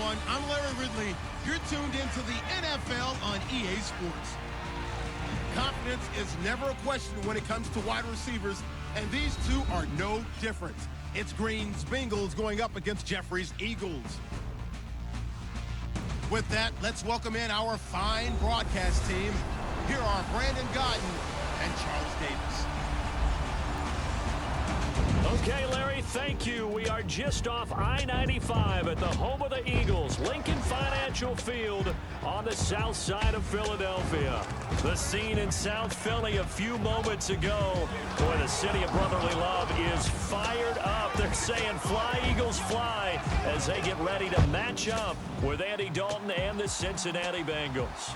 everyone. I'm Larry Ridley. You're tuned into the NFL on EA Sports. Confidence is never a question when it comes to wide receivers, and these two are no different. It's Green's Bengals going up against Jeffrey's Eagles. With that, let's welcome in our fine broadcast team. Here are Brandon Godden and Charles Davis. Okay, Larry, thank you. We are just off I-95 at the home of the Eagles, Lincoln Financial Field on the south side of Philadelphia. The scene in South Philly a few moments ago. Boy, the city of brotherly love is fired up. They're saying, "Fly, Eagles, fly," as they get ready to match up with Andy Dalton and the Cincinnati Bengals.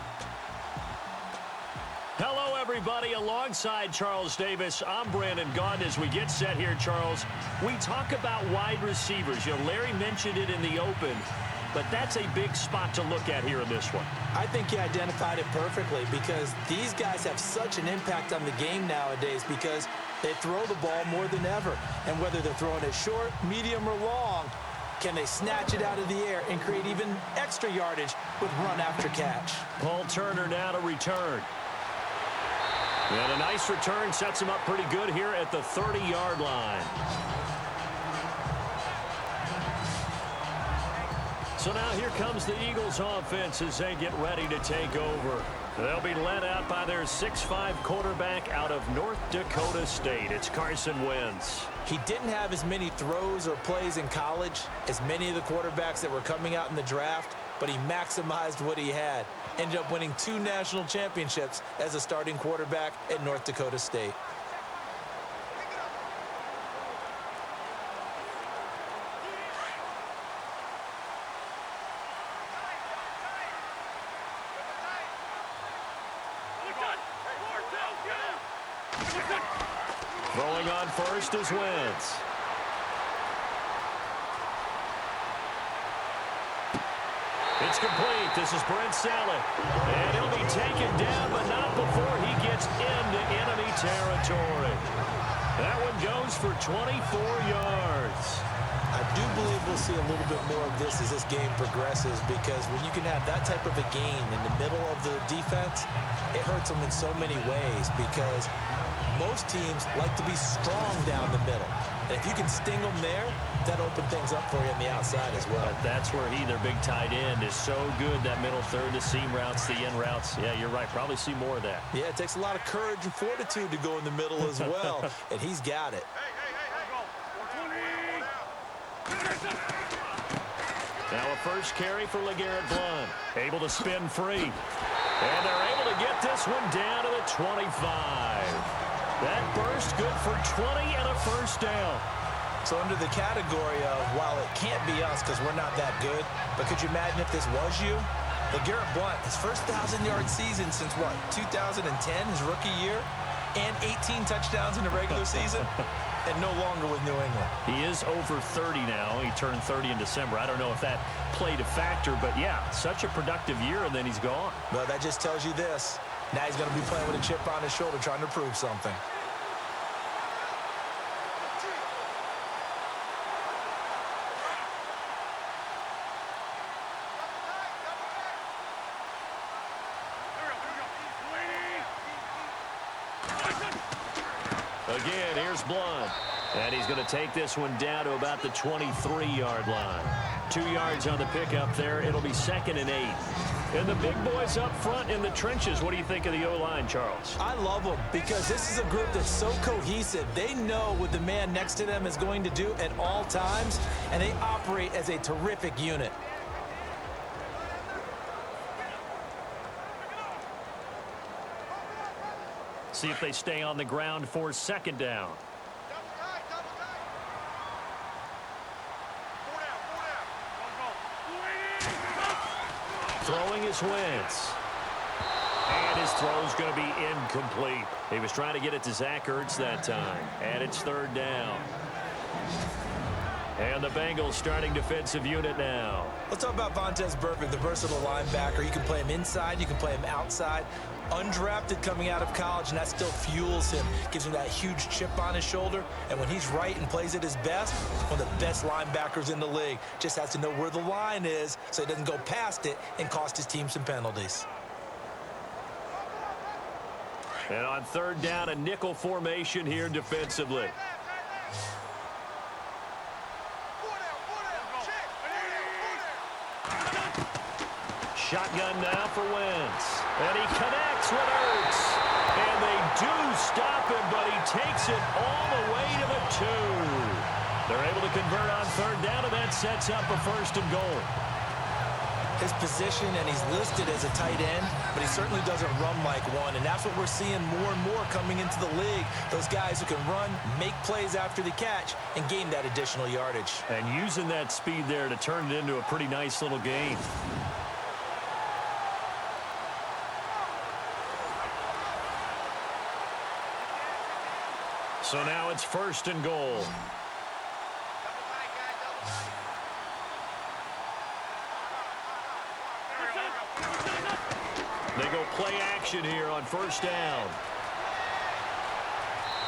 Hello, everybody. Alongside Charles Davis, I'm Brandon Gaudin. As we get set here, Charles, we talk about wide receivers. You know, Larry mentioned it in the open, but that's a big spot to look at here in this one. I think you identified it perfectly because these guys have such an impact on the game nowadays because they throw the ball more than ever. And whether they're throwing it short, medium, or long, can they snatch it out of the air and create even extra yardage with run after catch? Paul Turner now to return. And a nice return sets him up pretty good here at the 30-yard line. So now here comes the Eagles offense as they get ready to take over. They'll be led out by their 6'5" quarterback out of North Dakota State. It's Carson Wentz. He didn't have as many throws or plays in college as many of the quarterbacks that were coming out in the draft, but he maximized what he had. Ended up winning 2 national championships as a starting quarterback at North Dakota State. Throwing on first is Wentz. It's complete. This is Brent Saleh. And he'll be taken down, but not before he gets into enemy territory. That one goes for 24 yards. I do believe we'll see a little bit more of this as this game progresses because when you can have that type of a gain in the middle of the defense, it hurts them in so many ways because most teams like to be strong down the middle. And if you can sting them there, that opens things up for you on the outside as well. But that's where he, their big tight end, is so good, that middle third, the seam routes, the in routes. Yeah, you're right. Probably see more of that. Yeah, it takes a lot of courage and fortitude to go in the middle as well, and he's got it. Now a first carry for LeGarrette Blount. Able to spin free. And they're able to get this one down to the 25. That burst good for 20 and a first down. So under the category of, while it can't be us because we're not that good, but could you imagine if this was you? LeGarrette Blount, his first 1,000-yard season since what, 2010, his rookie year, and 18 touchdowns in the regular season, and no longer with New England. He is over 30 now. He turned 30 in December. I don't know if that played a factor, but yeah, such a productive year, and then he's gone. Well, that just tells you this. Now he's going to be playing with a chip on his shoulder trying to prove something. Again, here's Blount. And he's going to take this one down to about the 23-yard line. 2 yards on the pickup there. It'll be 2nd and 8. And the big boys up front in the trenches. What do you think of the O-line, Charles? I love them because this is a group that's so cohesive. They know what the man next to them is going to do at all times, and they operate as a terrific unit. See if they stay on the ground for 2nd down. Throwing is Wentz. And his throw's going to be incomplete. He was trying to get it to Zach Ertz that time. And it's 3rd down. And the Bengals starting defensive unit now. Let's talk about Vontaze Burfict, the versatile linebacker. You can play him inside, you can play him outside. Undrafted coming out of college, and that still fuels him. Gives him that huge chip on his shoulder. And when he's right and plays at his best, one of the best linebackers in the league. Just has to know where the line is so he doesn't go past it and cost his team some penalties. And on third down, a nickel formation here defensively. Shotgun now for Wentz. And he connects with Ertz. And they do stop him, but he takes it all the way to the 2. They're able to convert on third down, and that sets up a first and goal. His position, and he's listed as a tight end, but he certainly doesn't run like one, and that's what we're seeing more and more coming into the league. Those guys who can run, make plays after the catch, and gain that additional yardage. And using that speed there to turn it into a pretty nice little game. So now it's first and goal. They go play action here on first down.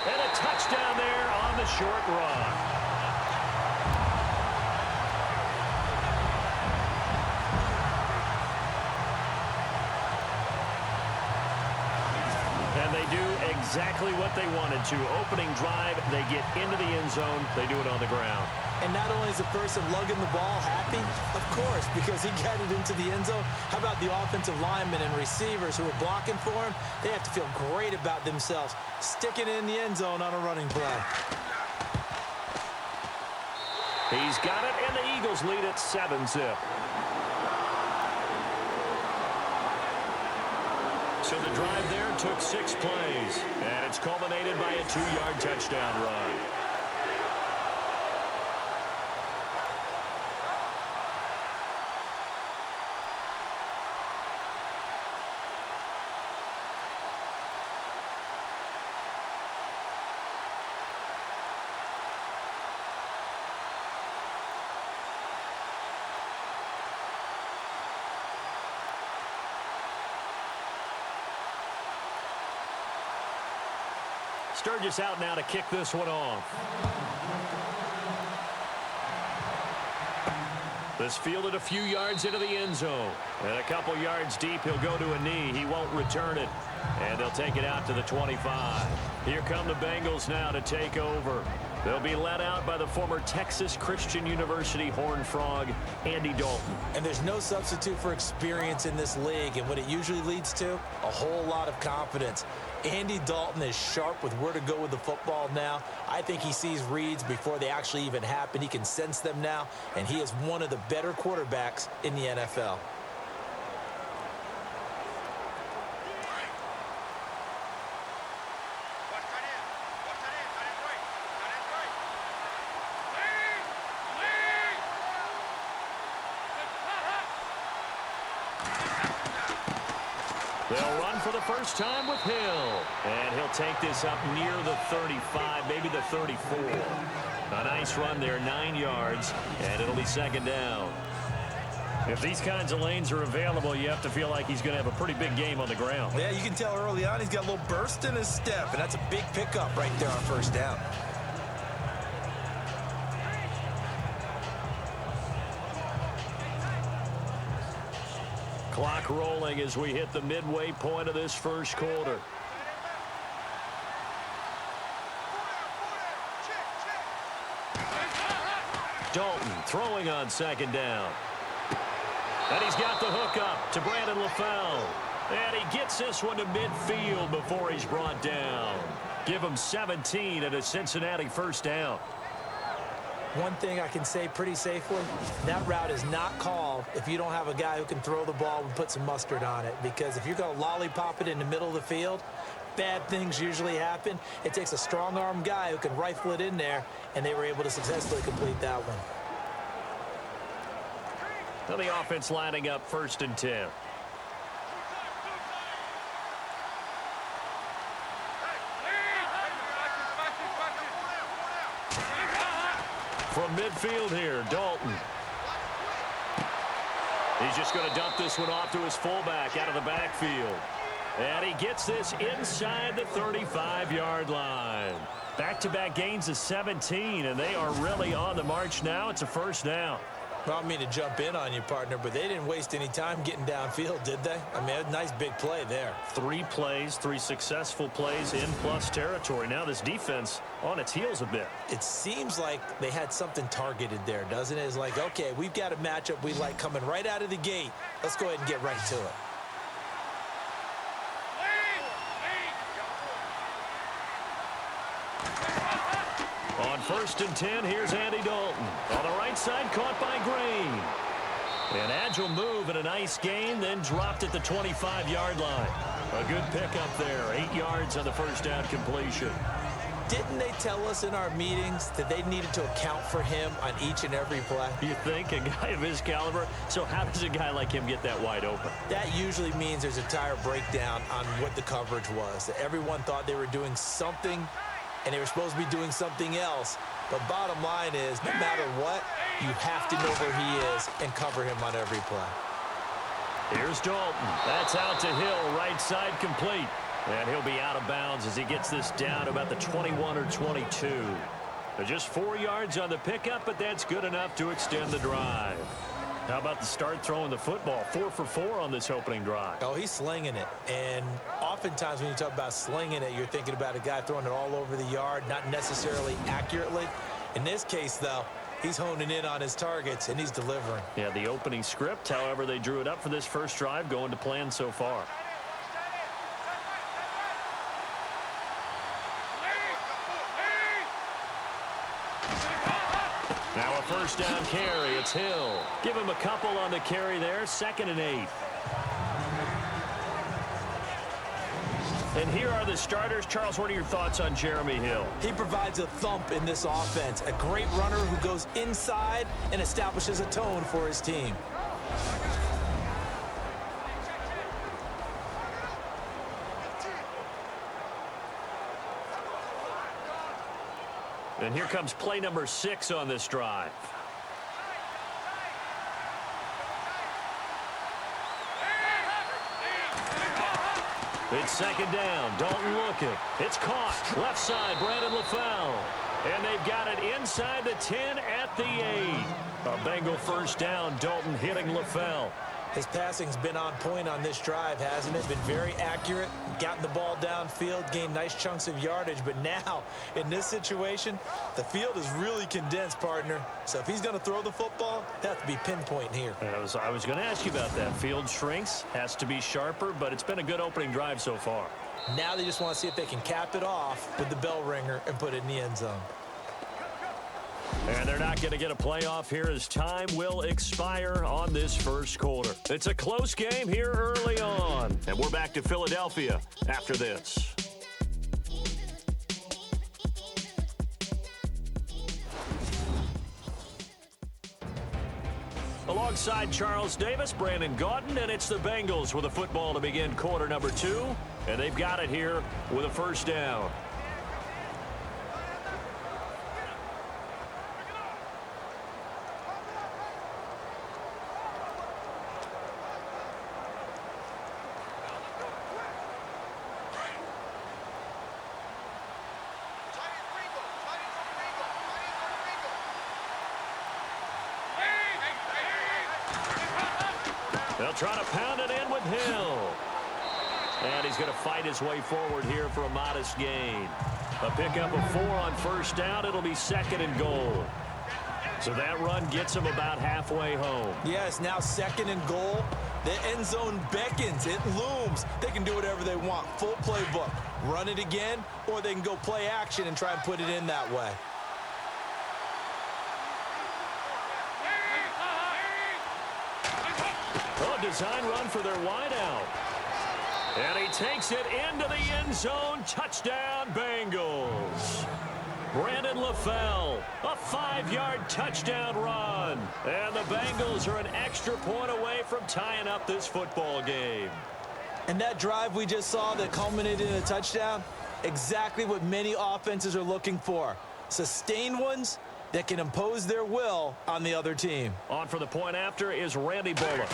And a touchdown there on the short run. And they do exactly what they wanted to. Opening drive, they get into the end zone. They do it on the ground. And not only is the person lugging the ball happy, of course, because he got it into the end zone. How about the offensive linemen and receivers who are blocking for him? They have to feel great about themselves, sticking it in the end zone on a running play. He's got it, and the Eagles lead at 7-zip. So the drive there took 6 plays, and it's culminated by a 2-yard touchdown run. Sturgis out now to kick this one off. This fielded a few yards into the end zone. And a couple yards deep, he'll go to a knee. He won't return it. And they'll take it out to the 25. Here come the Bengals now to take over. They'll be led out by the former Texas Christian University Horned Frog, Andy Dalton. And there's no substitute for experience in this league. And what it usually leads to, a whole lot of confidence. Andy Dalton is sharp with where to go with the football now. I think he sees reads before they actually even happen. He can sense them now, and he is one of the better quarterbacks in the NFL. They'll run for the first time with Hill. And he'll take this up near the 35, maybe the 34. A nice run there, 9 yards, and it'll be second down. If these kinds of lanes are available, you have to feel like he's going to have a pretty big game on the ground. Yeah, you can tell early on he's got a little burst in his step, and that's a big pickup right there on first down. Clock rolling as we hit the midway point of this first quarter. Dalton throwing on second down. And he's got the hook up to Brandon LaFell. And he gets this one to midfield before he's brought down. Give him 17 at a Cincinnati first down. One thing I can say pretty safely, that route is not called if you don't have a guy who can throw the ball and put some mustard on it. Because if you're going to lollipop it in the middle of the field, bad things usually happen. It takes a strong-arm guy who can rifle it in there, and they were able to successfully complete that one. Now the offense lining up first and 10. from midfield here, Dalton. He's just going to dump this one off to his fullback out of the backfield. And he gets this inside the 35-yard line. Back-to-back gains of 17, and they are really on the march now. It's a first down. Well, I don't mean to jump in on you, partner, but they didn't waste any time getting downfield, did they? I mean, a nice big play there. 3 plays, 3 successful plays in plus territory. Now this defense on its heels a bit. It seems like they had something targeted there, doesn't it? It's like, okay, we've got a matchup we like coming right out of the gate. Let's go ahead and get right to it. On 1st and 10, here's Andy Dalton. On the right side, caught by Green. An agile move and a nice gain, then dropped at the 25-yard line. A good pickup there, 8 yards on the first down completion. Didn't they tell us in our meetings that they needed to account for him on each and every play? You think? A guy of his caliber? So how does a guy like him get that wide open? That usually means there's a tire breakdown on what the coverage was. That everyone thought they were doing something, and they were supposed to be doing something else. But bottom line is, no matter what, you have to know where he is and cover him on every play. Here's Dalton. That's out to Hill, right side complete. And he'll be out of bounds as he gets this down to about the 21 or 22. Just 4 yards on the pickup, but that's good enough to extend the drive. How about the start throwing the football? 4 for 4 on this opening drive. Oh, he's slinging it. And oftentimes when you talk about slinging it, you're thinking about a guy throwing it all over the yard, not necessarily accurately. In this case, though, he's honing in on his targets, and he's delivering. Yeah, the opening script, however, they drew it up for this first drive, going to plan so far. Now a first down carry. It's Hill. Give him a couple on the carry there. 2nd and 8. And here are the starters. Charles, what are your thoughts on Jeremy Hill? He provides a thump in this offense. A great runner who goes inside and establishes a tone for his team. And here comes play number 6 on this drive. It's 2nd down. Dalton looking. It's caught. Left side, Brandon LaFell. And they've got it inside the 10 at the 8. A Bengal first down. Dalton hitting LaFell. His passing's been on point on this drive, hasn't it? Been very accurate, gotten the ball downfield, gained nice chunks of yardage. But now, in this situation, the field is really condensed, partner. So if he's going to throw the football, he'll have to be pinpoint here. I was going to ask you about that. Field shrinks, has to be sharper, but it's been a good opening drive so far. Now they just want to see if they can cap it off with the bell ringer and put it in the end zone. And they're not going to get a playoff here as time will expire on this first quarter. It's a close game here early on. And we're back to Philadelphia after this. Alongside Charles Davis, Brandon Gaudin, and it's the Bengals with a football to begin quarter number 2. And they've got it here with a first down. They'll try to pound it in with Hill. And he's going to fight his way forward here for a modest gain. A pickup of 4 on first down. It'll be 2nd and goal. So that run gets him about halfway home. Yes, now 2nd and goal. The end zone beckons. It looms. They can do whatever they want. Full playbook. Run it again, or they can go play action and try and put it in that way. A design run for their wideout. And he takes it into the end zone. Touchdown, Bengals. Brandon LaFell, a 5-yard touchdown run. And the Bengals are an extra point away from tying up this football game. And that drive we just saw that culminated in a touchdown, exactly what many offenses are looking for. Sustained ones that can impose their will on the other team. On for the point after is Randy Bullock.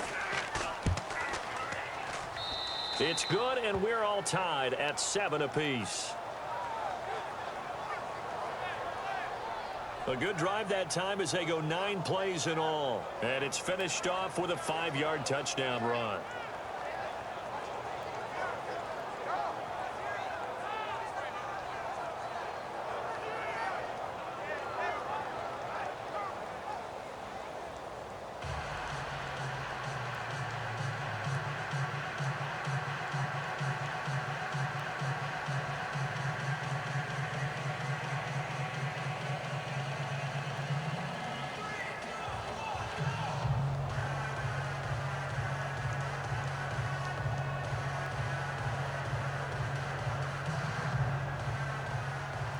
It's good, and we're all tied at 7 apiece. A good drive that time as they go 9 plays in all. And it's finished off with a 5-yard touchdown run.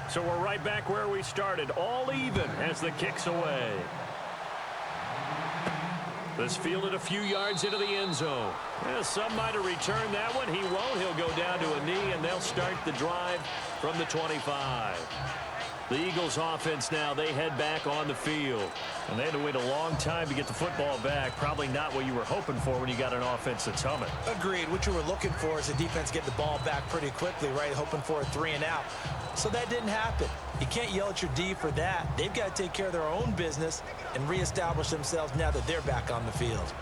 So we're right back where we started, all even as the kick's away. This fielded a few yards into the end zone. Yeah, some might have returned that one. He won't. He'll go down to a knee, and they'll start the drive from the 25. The Eagles offense now, they head back on the field. And they had to wait a long time to get the football back. Probably not what you were hoping for when you got an offense that's humming. Agreed. What you were looking for is the defense get the ball back pretty quickly, right? Hoping for a 3 and out. So that didn't happen. You can't yell at your D for that. They've got to take care of their own business and reestablish themselves now that they're back on the field.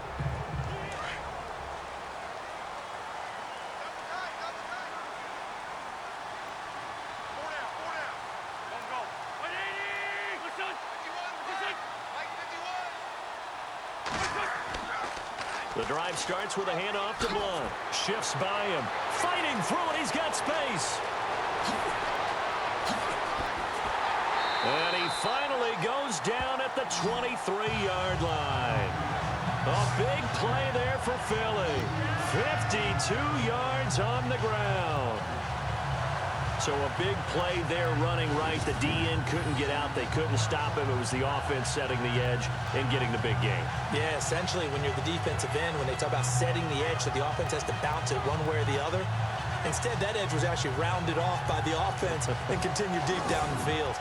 The drive starts with a handoff to Blunt. Shifts by him. Fighting through it. He's got space. And he finally goes down at the 23-yard line. A big play there for Philly. 52 yards on the ground. So a big play there running right. The DN couldn't get out. They couldn't stop him. It was the offense setting the edge and getting the big gain. Yeah, essentially when you're the defensive end, when they talk about setting the edge so the offense has to bounce it one way or the other, instead that edge was actually rounded off by the offense and continued deep down the field.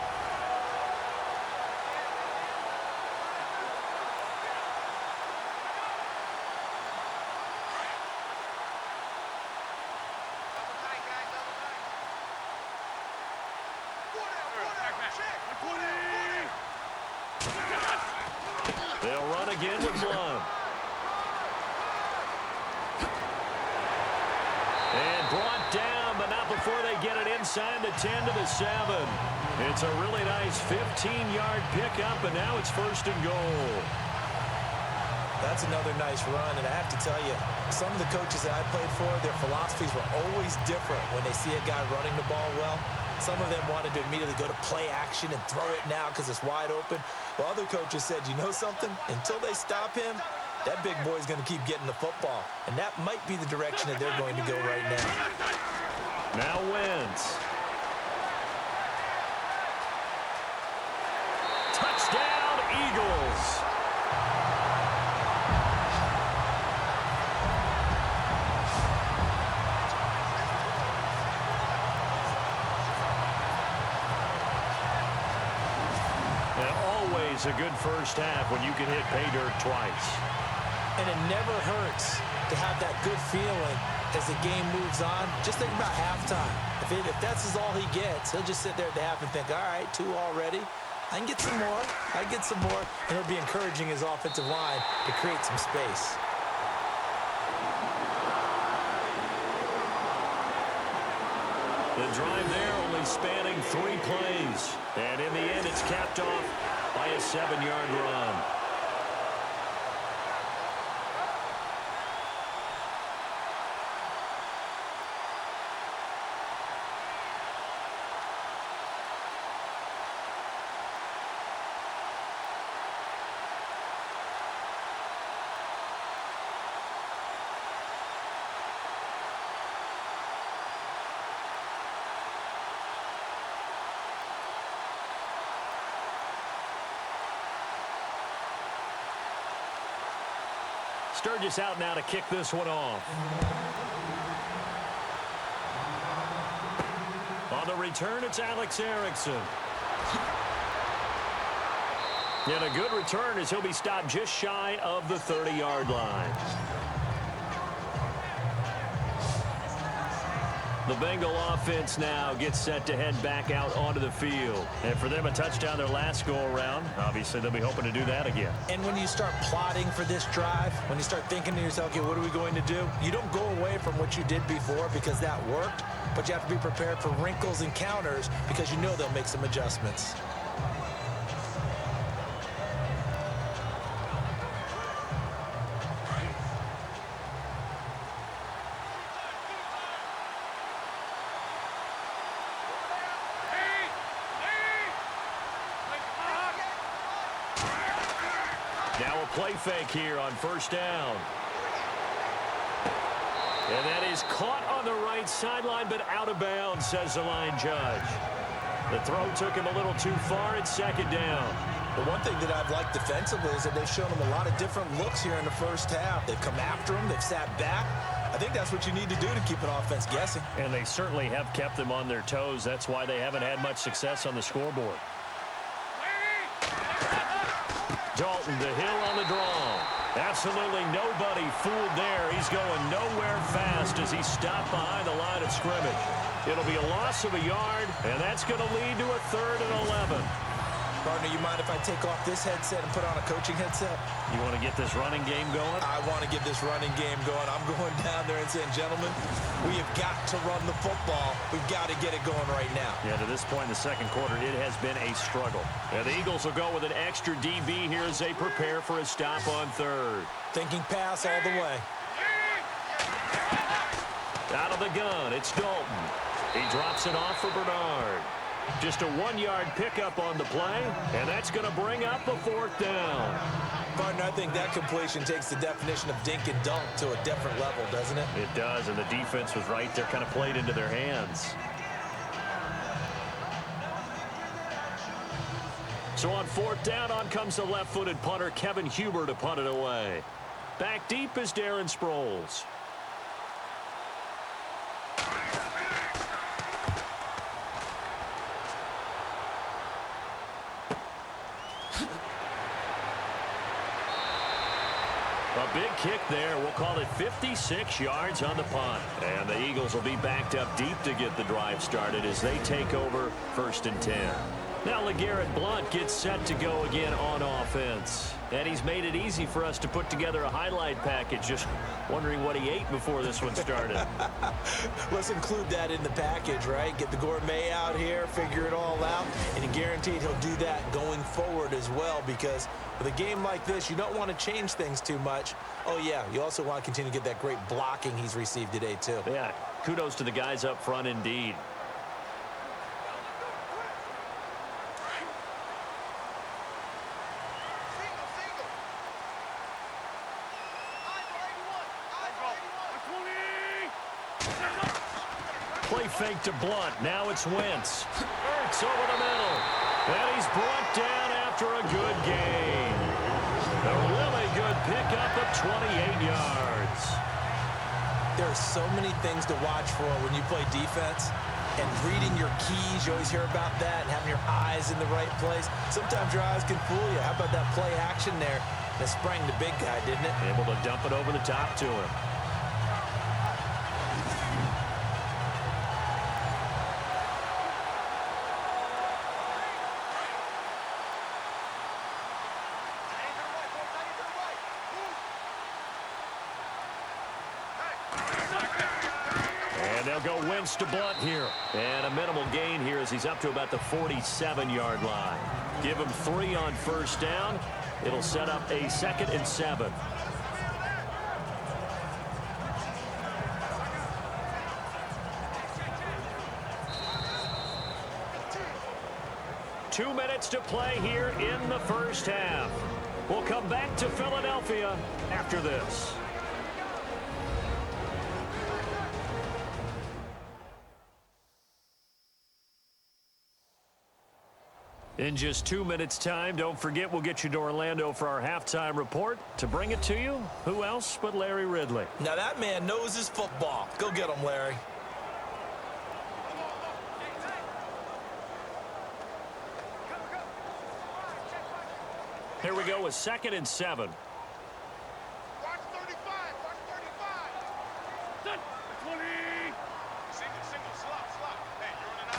They'll run again with Blunt. And brought down, but not before they get it inside the 10 to the 7. It's a really nice 15-yard pickup, and now it's 1st and goal. That's another nice run, and I have to tell you, some of the coaches that I played for, their philosophies were always different when they see a guy running the ball well. Some of them wanted to immediately go to play action and throw it now because it's wide open. While other coaches said, you know something? Until they stop him, that big boy's going to keep getting the football. And that might be the direction that they're going to go right now. Now Wentz. Touchdown, Eagles. A good first half when you can hit pay dirt twice. And it never hurts to have that good feeling as the game moves on. Just think about halftime. If that's all he gets, he'll just sit there at the half and think, all right, 2 already. I can get some more. I can get some more. And it'll be encouraging his offensive line to create some space. The drive there only spanning 3 plays. And in the end, it's capped off by a 7-yard run. Sturgis out now to kick this one off. On the return, it's Alex Erickson. And a good return as he'll be stopped just shy of the 30-yard line. The Bengal offense now gets set to head back out onto the field. And for them, a touchdown their last go-around. Obviously, they'll be hoping to do that again. And when you start plotting for this drive, when you start thinking to yourself, okay, what are we going to do? You don't go away from what you did before because that worked, but you have to be prepared for wrinkles and counters because you know they'll make some adjustments. Now a play fake here on first down. And that is caught on the right sideline, but out of bounds, says the line judge. The throw took him a little too far. It's second down. The one thing that I've liked defensively is that they've shown him a lot of different looks here in the first half. They've come after him. They've sat back. I think that's what you need to do to keep an offense guessing. And they certainly have kept them on their toes. That's why they haven't had much success on the scoreboard. Dalton to Hill on the draw. Absolutely nobody fooled there. He's going nowhere fast as he's stopped behind the line of scrimmage. It'll be a loss of a yard, and that's going to lead to a 3rd and 11. Partner, you mind if I take off this headset and put on a coaching headset? You want to get this running game going? I want to get this running game going. I'm going down there and saying, gentlemen, we have got to run the football. We've got to get it going right now. Yeah, to this point in the second quarter, it has been a struggle. And the Eagles will go with an extra DB here as they prepare for a stop on 3rd. Thinking pass all the way. Out of the gun, it's Dalton. He drops it off for Bernard. Just a 1-yard pickup on the play, and that's going to bring up a 4th down. Partner, I think that completion takes the definition of dink and dunk to a different level, doesn't it? It does, and the defense was right there, kind of played into their hands. So on 4th down, on comes the left-footed punter, Kevin Huber, to punt it away. Back deep is Darren Sproles. A big kick there. We'll call it 56 yards on the punt. And the Eagles will be backed up deep to get the drive started as they take over 1st and 10. Now LeGarrette Blount gets set to go again on offense. And he's made it easy for us to put together a highlight package. Just wondering what he ate before this one started. Let's include that in the package, right? Get the gourmet out here, figure it all out, and you're guaranteed he'll do that going forward as well, because with a game like this, you don't want to change things too much. Oh, yeah, you also want to continue to get that great blocking he's received today, too. Yeah, kudos to the guys up front indeed. Play fake to Blount. Now it's Wentz. Ertz over the middle. And he's brought down after a good gain. A really good pickup of 28 yards. There are so many things to watch for when you play defense. And reading your keys, you always hear about that, and having your eyes in the right place. Sometimes your eyes can fool you. How about that play action there? That sprang the big guy, didn't it? Able to dump it over the top to him. They'll go Wentz to Blount here. And a minimal gain here as he's up to about the 47-yard line. Give him 3 on first down. It'll set up a 2nd and 7. Two minutes to play here in the first half. We'll come back to Philadelphia after this. In just 2 minutes' time, don't forget we'll get you to Orlando for our halftime report. To bring it to you, who else but Larry Ridley? Now that man knows his football. Go get him, Larry. a 2nd and 7. Watch 35. Watch 35. Set. 20. Single. Slot. Hey, you're on an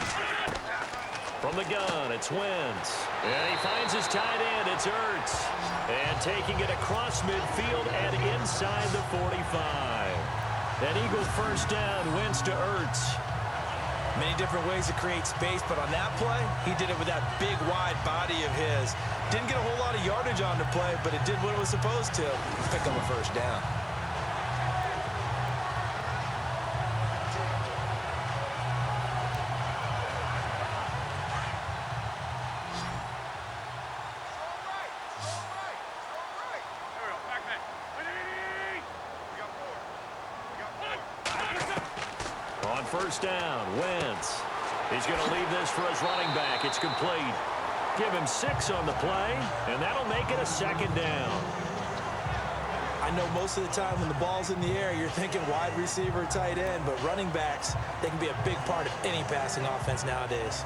From the gun, it's Wentz. And he finds his tight end. It's Ertz. And taking it across midfield and inside the 45. An Eagle first down, Wentz to Ertz. Many different ways to create space, but on that play, he did it with that big, wide body of his. Didn't get a whole lot of yardage on the play, but it did what it was supposed to. Pick up a first down. On first down, Wentz. He's going to leave this for his running back. It's complete. Give him 6 on the play, and that'll make it a 2nd down. I know most of the time when the ball's in the air, you're thinking wide receiver, tight end, but running backs, they can be a big part of any passing offense nowadays.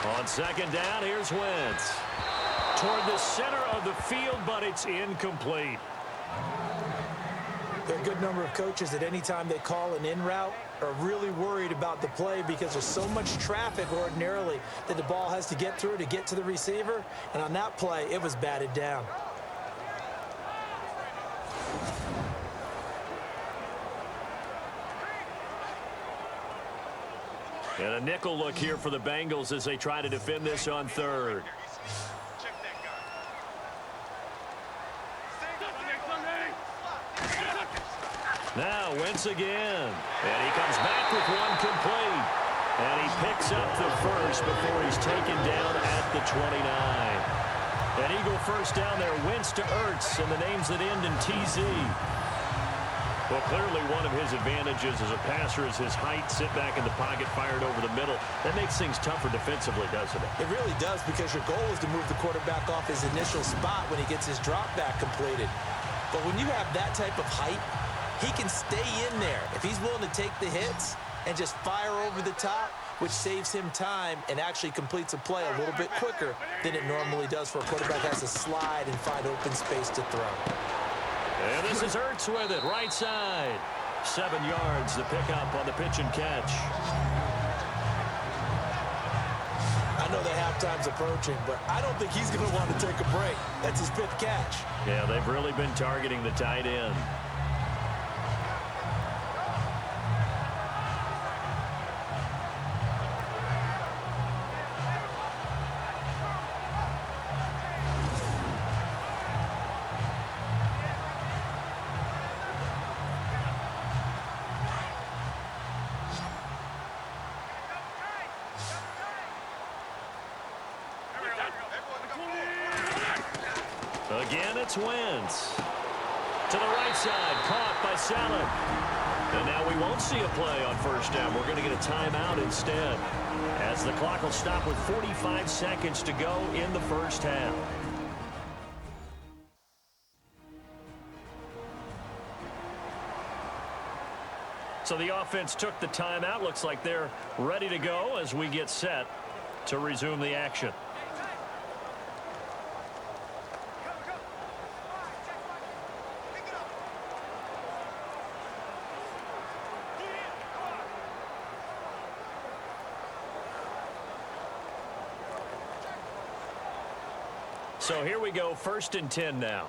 On 2nd down, here's Wentz. Toward the center of the field, but it's incomplete. There are a good number of coaches at any time they call an in route are really worried about the play because there's so much traffic ordinarily that the ball has to get through to get to the receiver. And on that play, it was batted down. And a nickel look here for the Bengals as they try to defend this on 3rd. Now Wentz again. And he comes back with one complete. And he picks up the first before he's taken down at the 29. An Eagle first down there. Wentz to Ertz, and the names that end in TZ. Well, clearly one of his advantages as a passer is his height, sit back in the pocket, fired over the middle. That makes things tougher defensively, doesn't it? It really does, because your goal is to move the quarterback off his initial spot when he gets his drop back completed. But when you have that type of height, he can stay in there. If he's willing to take the hits and just fire over the top, which saves him time and actually completes a play a little bit quicker than it normally does for a quarterback that has to slide and find open space to throw. And this is Ertz with it, right side. 7 yards, the pickup on the pitch and catch. I know that halftime's approaching, but I don't think he's going to want to take a break. That's his 5th catch. Yeah, they've really been targeting the tight end. Again, it's Wentz. To the right side, caught by Saleh. And now we won't see a play on first down. We're going to get a timeout instead, as the clock will stop with 45 seconds to go in the first half. So the offense took the timeout. Looks like they're ready to go as we get set to resume the action. So here we go, 1st and 10 now.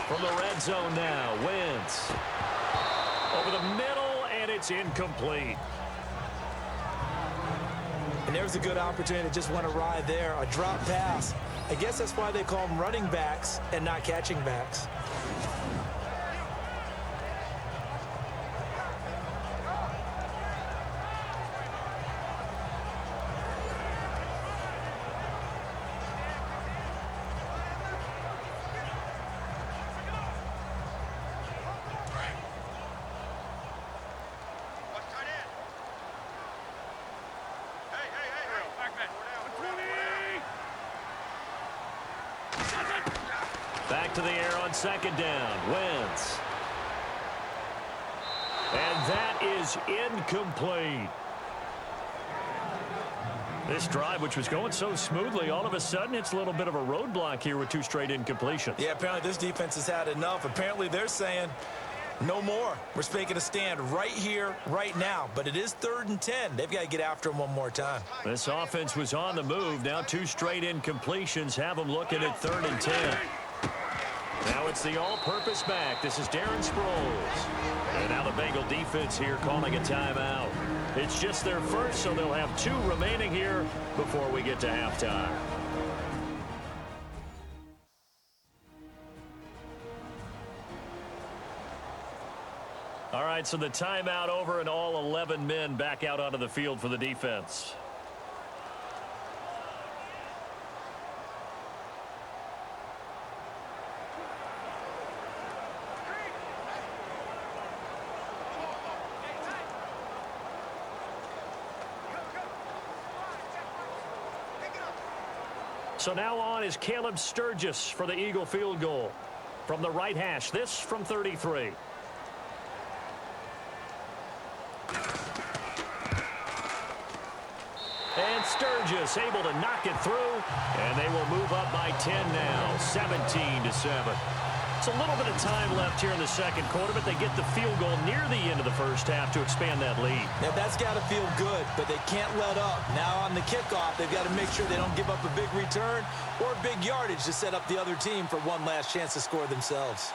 From the red zone now, Wentz. Over the middle, and it's incomplete. And there's a good opportunity to just want to ride there, a drop pass. I guess that's why they call them running backs and not catching backs. Back to the air on second down. Wentz. And that is incomplete. This drive, which was going so smoothly, all of a sudden it's a little bit of a roadblock here with 2 straight incompletions. Yeah, apparently this defense has had enough. Apparently they're saying no more. We're making a stand right here, right now. But it is 3rd and 10. They've got to get after him one more time. This offense was on the move. Now 2 straight incompletions have them looking at 3rd and 10. Now it's the all-purpose back. This is Darren Sproles. And now the Bengal defense here calling a timeout. It's just their first, so they'll have 2 remaining here before we get to halftime. All right, so the timeout over and all 11 men back out onto the field for the defense. So now on is Caleb Sturgis for the Eagle field goal. From the right hash, this from 33. And Sturgis able to knock it through, and they will move up by 10 now, 17-7. It's a little bit of time left here in the second quarter, but they get the field goal near the end of the first half to expand that lead. Now that's got to feel good, but they can't let up. Now on the kickoff, they've got to make sure they don't give up a big return or big yardage to set up the other team for one last chance to score themselves.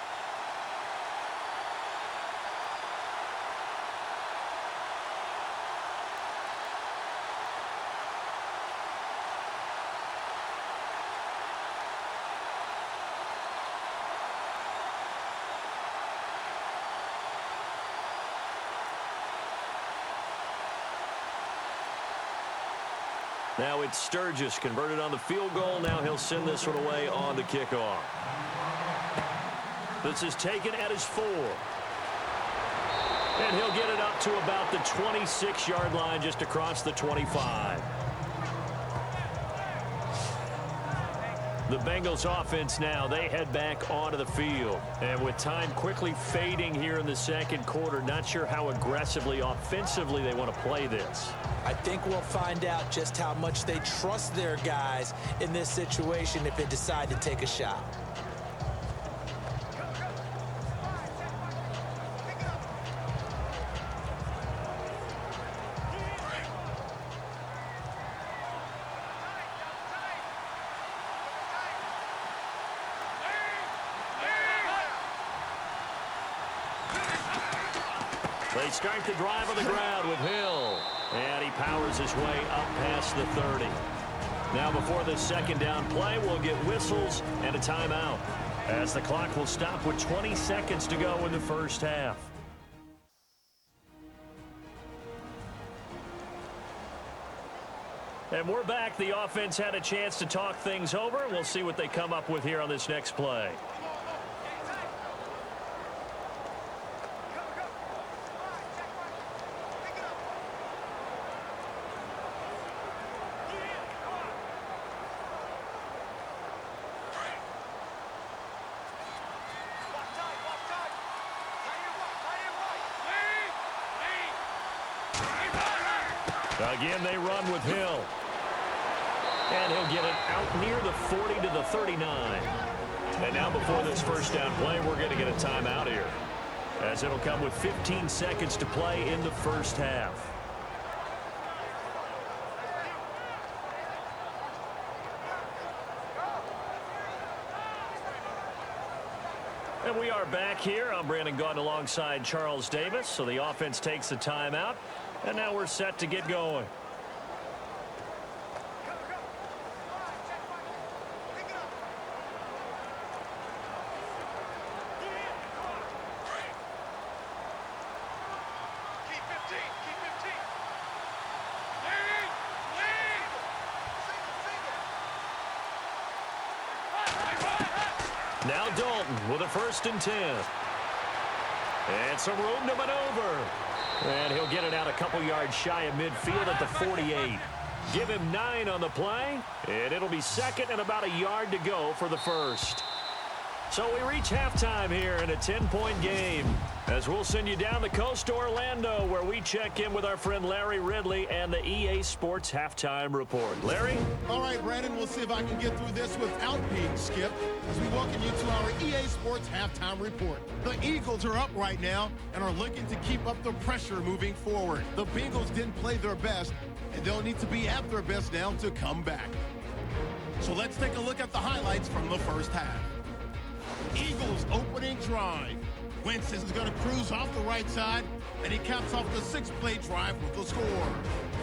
Now it's Sturgis converted on the field goal. Now he'll send this one away on the kickoff. This is taken at his 4. And he'll get it up to about the 26-yard line, just across the 25. The Bengals offense now, they head back onto the field. And with time quickly fading here in the second quarter, not sure how aggressively, offensively they want to play this. I think we'll find out just how much they trust their guys in this situation if they decide to take a shot. They start the drive on the ground with Hill. And he powers his way up past the 30. Now before this second down play, we'll get whistles and a timeout, as the clock will stop with 20 seconds to go in the first half. And we're back. The offense had a chance to talk things over. We'll see what they come up with here on this next play. Again, they run with Hill. And he'll get it out near the 40 to the 39. And now before this first down play, we're going to get a timeout here, as it'll come with 15 seconds to play in the first half. And we are back here. I'm Brandon Gaudin alongside Charles Davis. So the offense takes a timeout. And now we're set to get going. Now Dalton with a 1st and 10. And some room to maneuver. And he'll get it out a couple yards shy of midfield at the 48. Give him 9 on the play, and it'll be second and about a yard to go for the first. So we reach halftime here in a 10-point game, as we'll send you down the coast to Orlando, where we check in with our friend Larry Ridley and the EA Sports Halftime Report. Larry? All right, Brandon, we'll see if I can get through this without being skipped as we welcome you to our EA Sports Halftime Report. The Eagles are up right now and are looking to keep up the pressure moving forward. The Bengals didn't play their best, and they'll need to be at their best now to come back. So let's take a look at the highlights from the first half. Eagles opening drive. Wentz is going to cruise off the right side, and he caps off the 6-play drive with the score.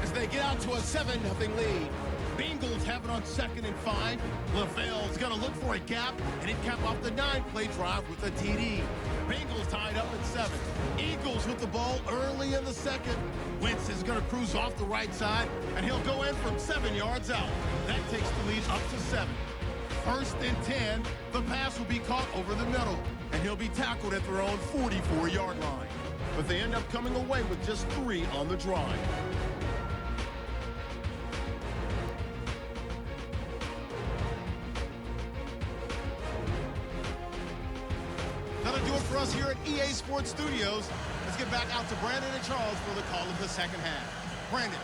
As they get out to a 7-0 lead. Bengals have it on 2nd and 5. LaVelle's going to look for a gap, and he cap off the 9-play drive with a TD. Bengals tied up at 7. Eagles with the ball early in the second. Wentz is going to cruise off the right side, and he'll go in from 7 yards out. That takes the lead up to 7. 1st and 10, the pass will be caught over the middle, and he'll be tackled at their own 44-yard line. But they end up coming away with just 3 on the drive. That'll do it for us here at EA Sports Studios. Let's get back out to Brandon and Charles for the call of the second half. Brandon.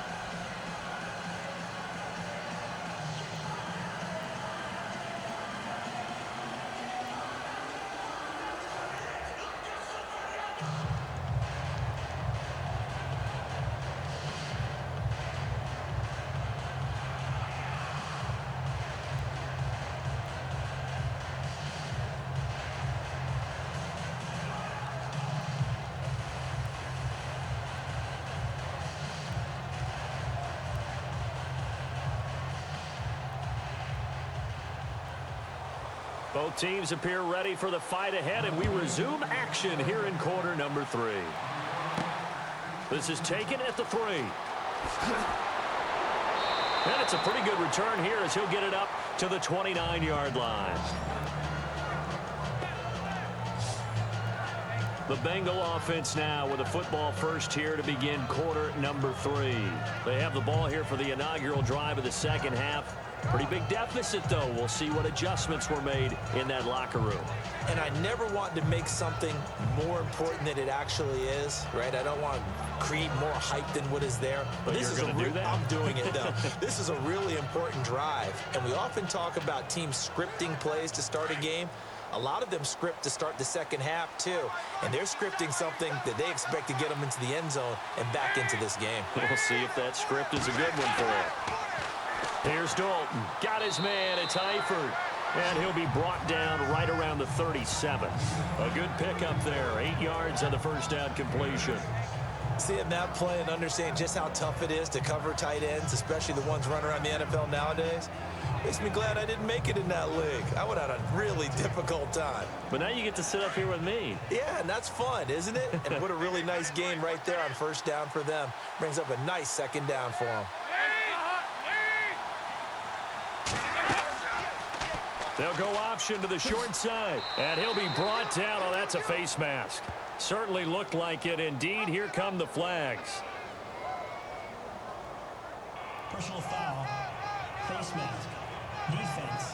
Both teams appear ready for the fight ahead, and we resume action here in quarter number 3. This is taken at the 3. And it's a pretty good return here as he'll get it up to the 29-yard line. The Bengal offense now with a football first here to begin quarter number 3. They have the ball here for the inaugural drive of the second half. Pretty big deficit, though. We'll see what adjustments were made in that locker room. And I never want to make something more important than it actually is, right? I don't want to create more hype than what is there. But this you're going to do that? I'm doing it, though. This is a really important drive. And we often talk about teams scripting plays to start a game. A lot of them script to start the second half, too. And they're scripting something that they expect to get them into the end zone and back into this game. We'll see if that script is a good one for him. Here's Dalton. Got his man. It's Eifert. And he'll be brought down right around the 37. A good pickup there. 8 yards on the first down completion. Seeing that play and understanding just how tough it is to cover tight ends, especially the ones running around the NFL nowadays, makes me glad I didn't make it in that league. I would have had a really difficult time. But now you get to sit up here with me. Yeah, and that's fun, isn't it? And what a really nice game right there on first down for them. Brings up a nice second down for them. They'll go option to the short side. And he'll be brought down. Oh, that's a face mask. Certainly looked like it. Indeed, here come the flags. Personal foul. Face mask. Defense.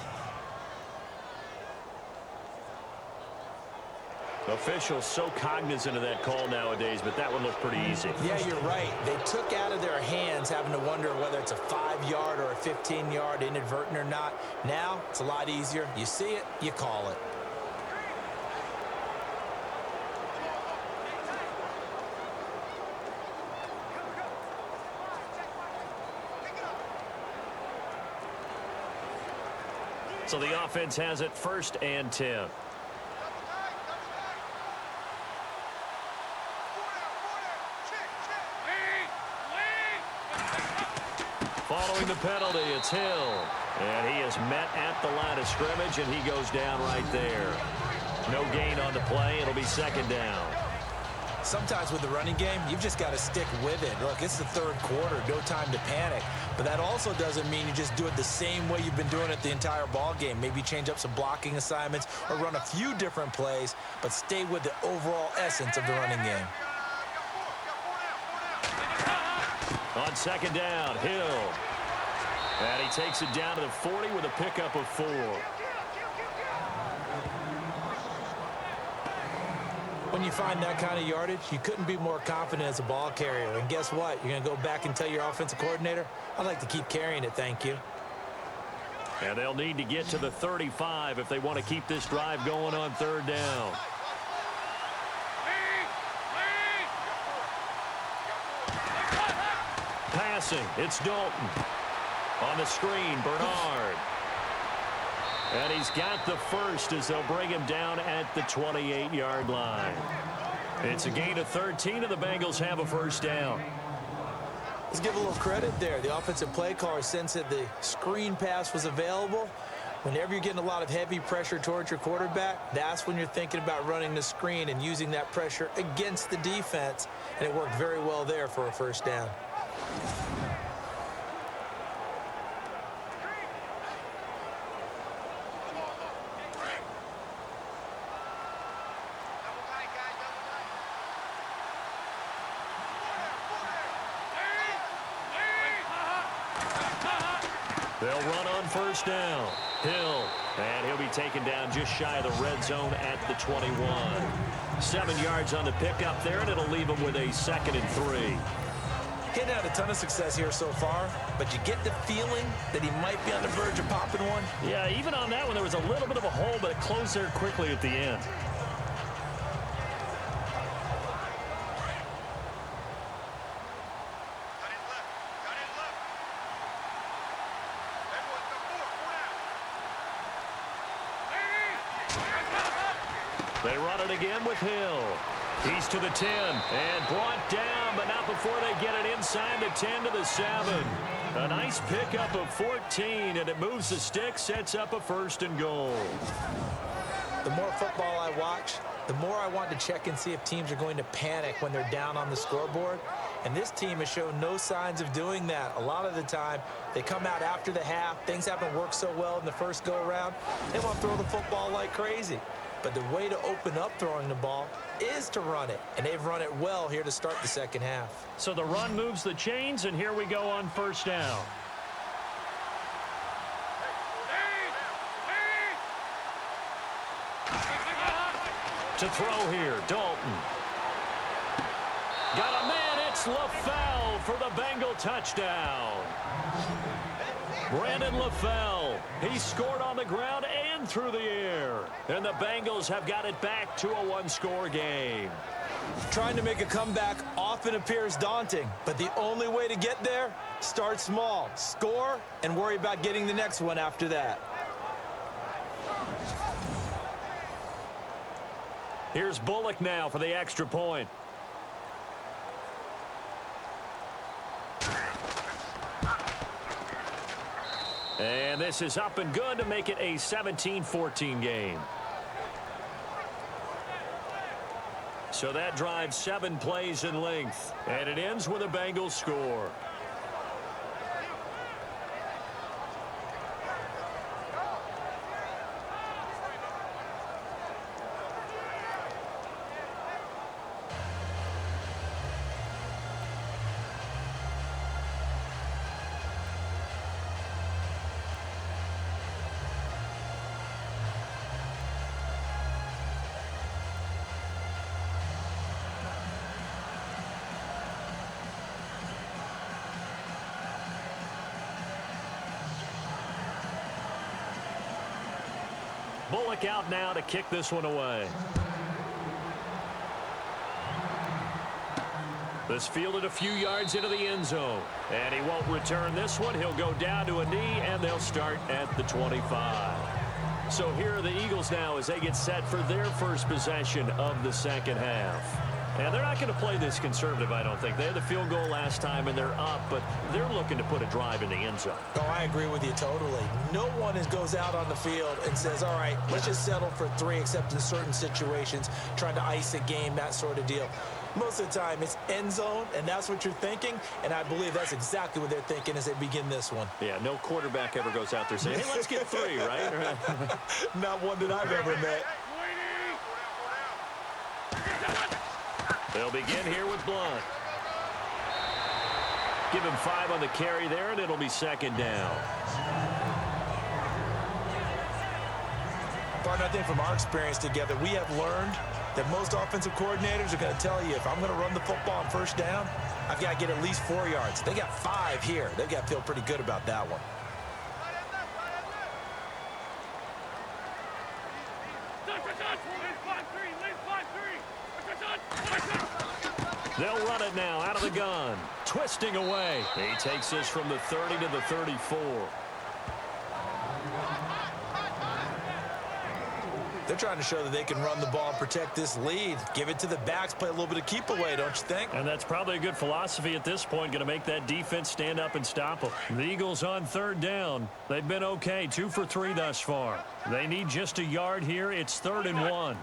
Officials so cognizant of that call nowadays, but that one looked pretty easy. Yeah, you're right. They took out of their hands having to wonder whether it's a 5-yard or a 15-yard inadvertent or not. Now, it's a lot easier. You see it, you call it. So the offense has it 1st and 10. Following the penalty, it's Hill. And he is met at the line of scrimmage, and he goes down right there. No gain on the play. It'll be 2nd down. Sometimes with the running game, you've just got to stick with it. Look, it's the 3rd quarter, no time to panic. But that also doesn't mean you just do it the same way you've been doing it the entire ball game. Maybe change up some blocking assignments or run a few different plays, but stay with the overall essence of the running game. On 2nd down, Hill. And he takes it down to the 40 with a pickup of 4. When you find that kind of yardage, you couldn't be more confident as a ball carrier. And guess what? You're going to go back and tell your offensive coordinator, I'd like to keep carrying it, thank you. And they'll need to get to the 35 if they want to keep this drive going on 3rd down. Passing, it's Dalton. On the screen, Bernard. And he's got the first as they'll bring him down at the 28-yard line. It's a gain of 13, and the Bengals have a first down. Let's give a little credit there. The offensive play caller sensed that the screen pass was available. Whenever you're getting a lot of heavy pressure towards your quarterback, that's when you're thinking about running the screen and using that pressure against the defense. And it worked very well there for a first down. They'll run on first down. Hill, and he'll be taken down just shy of the red zone at the 21. 7 yards on the pickup there, and it'll leave him with a 2nd and 3. He hadn't had a ton of success here so far, but you get the feeling that he might be on the verge of popping one. Yeah, even on that one, there was a little bit of a hole, but it closed there quickly at the end. They run it again with Hill. He's to the 10 and brought down, but not before they get it inside the 10 to the 7. A nice pickup of 14, and it moves the stick, sets up a 1st and goal. The more football I watch, the more I want to check and see if teams are going to panic when they're down on the scoreboard. And this team has shown no signs of doing that. A lot of the time, they come out after the half. Things haven't worked so well in the first go-around. They want to throw the football like crazy. But the way to open up throwing the ball is to run it. And they've run it well here to start the second half. So the run moves the chains, and here we go on first down. To throw here, Dalton. Got a man, it's LaFell for the Bengal touchdown. Brandon LaFell, he scored on the ground and through the air. And the Bengals have got it back to a 1-score game. Trying to make a comeback often appears daunting, but the only way to get there, start small, score, and worry about getting the next one after that. Here's Bullock now for the extra point. And this is up and good to make it a 17-14 game. So that drives 7 plays in length, and it ends with a Bengals score. Bullock out now to kick this one away. This fielded a few yards into the end zone. And he won't return this one. He'll go down to a knee, and they'll start at the 25. So here are the Eagles now as they get set for their first possession of the second half. And they're not going to play this conservative, I don't think. They had the field goal last time, and they're up, but they're looking to put a drive in the end zone. Oh, I agree with you totally. No one goes out on the field and says, all right, let's just settle for 3, except in certain situations, trying to ice a game, that sort of deal. Most of the time, it's end zone, and that's what you're thinking, and I believe that's exactly what they're thinking as they begin this one. Yeah, no quarterback ever goes out there saying, hey, let's get 3, right? Not one that I've ever met. They'll begin here with Blunt. Give him 5 on the carry there, and it'll be second down. Partner, I think from our experience together, we have learned that most offensive coordinators are going to tell you, if I'm going to run the football on first down, I've got to get at least 4 yards. They got 5 here. They've got to feel pretty good about that one. They'll run it now out of the gun. Twisting away. He takes this from the 30 to the 34. They're trying to show that they can run the ball and protect this lead. Give it to the backs, play a little bit of keep away, don't you think? And that's probably a good philosophy at this point, going to make that defense stand up and stop them. The Eagles on third down. They've been okay, 2 for 3 thus far. They need just a yard here. It's 3rd and 1.